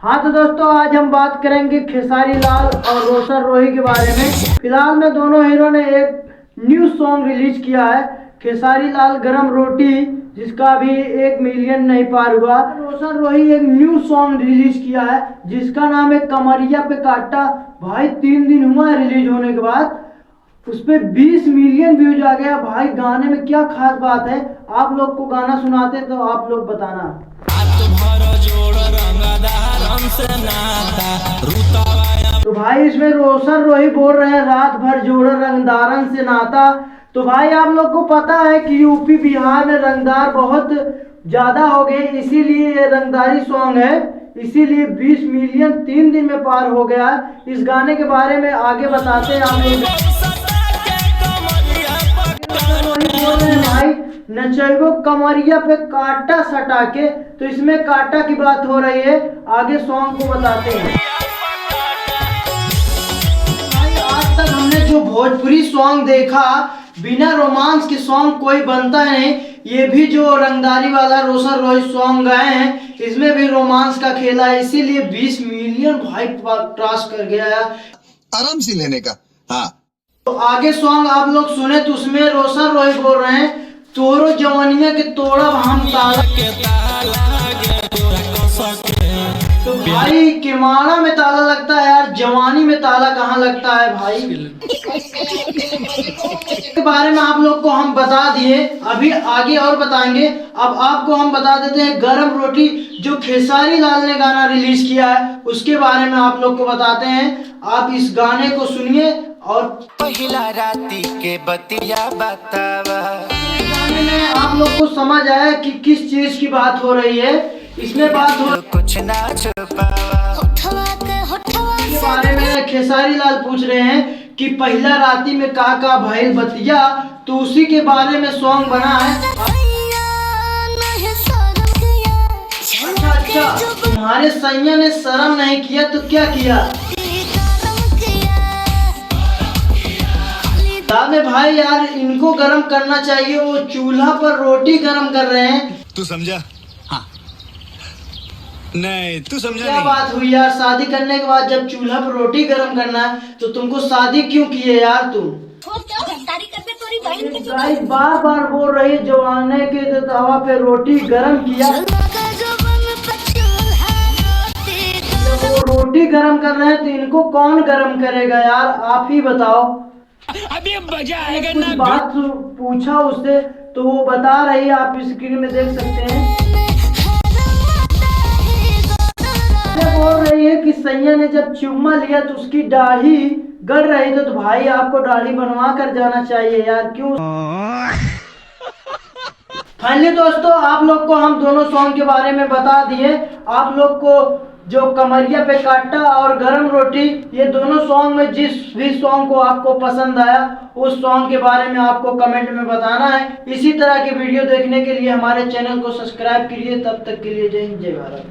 हाँ तो दोस्तों, आज हम बात करेंगे खेसारी लाल और रोशन रोही के बारे में। फिलहाल में दोनों हीरो ने एक न्यू सॉन्ग रिलीज किया है, खेसारी लाल गरम रोटी, जिसका अभी 1 मिलियन नहीं पार हुआ। रोशन रोही एक न्यू सॉन्ग रिलीज किया है जिसका नाम है कमरिया पे काटा। भाई 3 दिन हुआ है रिलीज होने के बाद, उस पे 20 मिलियन व्यूज आ गया। भाई गाने में क्या खास बात है, आप लोग को गाना सुनाते तो आप लोग बताना। तो भाई इसमें रोशन रोही बोल रहे हैं रात भर जोड़ रंगदारन से नाता। तो भाई आप लोग को पता है कि यूपी बिहार में रंगदार बहुत ज्यादा हो गए, इसीलिए ये रंगदारी सॉन्ग है, इसीलिए 20 मिलियन 3 दिन में पार हो गया। इस गाने के बारे में आगे बताते हैं हम लोग। भाई नचैबो कमरिया पे काटा सटा के, तो इसमें काटा की बात हो रही है, आगे सॉन्ग को बताते हैं। भाई आज तक हमने जो भोजपुरी सॉन्ग देखा, बिना रोमांस के सॉन्ग कोई बनता नहीं। ये भी जो रंगदारी वाला रोशन रोही सॉन्ग गाए हैं, इसमें भी रोमांस का खेला है, इसीलिए 20 मिलियन भाई क्रॉस कर गया है। आराम से लेने का। हाँ तो आगे सॉन्ग आप लोग सुने तो उसमें रोशन रोही बोल रहे हैं तोरो जवानिया के तोड़ा हम ताला। तो भाई किमाड़ा में ताला लगता है यार, जवानी में ताला कहाँ लगता है भाई। के बारे में आप लोग को हम बता दिए, अभी आगे और बताएंगे। अब आपको हम बता देते हैं गरम रोटी, जो खेसारी लाल ने गाना रिलीज किया है, उसके बारे में आप लोग को बताते हैं। आप इस गाने को सुनिए और पहिला राती के बतिया बतावा। गाने में आप लोग को समझ आया कि किस चीज की बात हो रही है। इसमें बात हो कुछ ना छुपावा के बारे में खेसारी लाल पूछ रहे हैं कि पहला राती में का भइल बतिया, तो उसी के बारे में सॉन्ग बना है। अच्छा, तुम्हारे सैया ने शर्म नहीं किया तो क्या किया? में भाई यार इनको गरम करना चाहिए, वो चूल्हा पर रोटी गरम कर रहे हैं। तू समझा? हाँ नहीं तू समझा क्या नहीं। बात हुई यार, शादी करने के बाद जब चूल्हा पर रोटी गरम करना है तो तुमको शादी क्यों की है यार तुम? भाई बार बार बोल रही है जवाने के तवा पे रोटी गरम किया। जब वो रोटी गरम कर रहे हैं तो इनको कौन गरम करेगा यार, आप ही बताओ। अभी मजा आएगा कुछ ना। बात पूछा उससे तो वो बता रही है, आप स्क्रीन में देख सकते हैं। बोल रही है कि सैया ने जब चुम्मा लिया तो उसकी दाढ़ी गड़ रही थी, तो भाई आपको दाढ़ी बनवा कर जाना चाहिए यार, क्यों? फाइनली दोस्तों, आप लोग को हम दोनों सॉन्ग के बारे में बता दिए। आप लोग को जो कमरिया पे काटा और गरम रोटी, ये दोनों सॉन्ग में जिस भी सॉन्ग को आपको पसंद आया, उस सॉन्ग के बारे में आपको कमेंट में बताना है। इसी तरह के वीडियो देखने के लिए हमारे चैनल को सब्सक्राइब कीजिए। तब तक के लिए जय हिंद, जय भारत।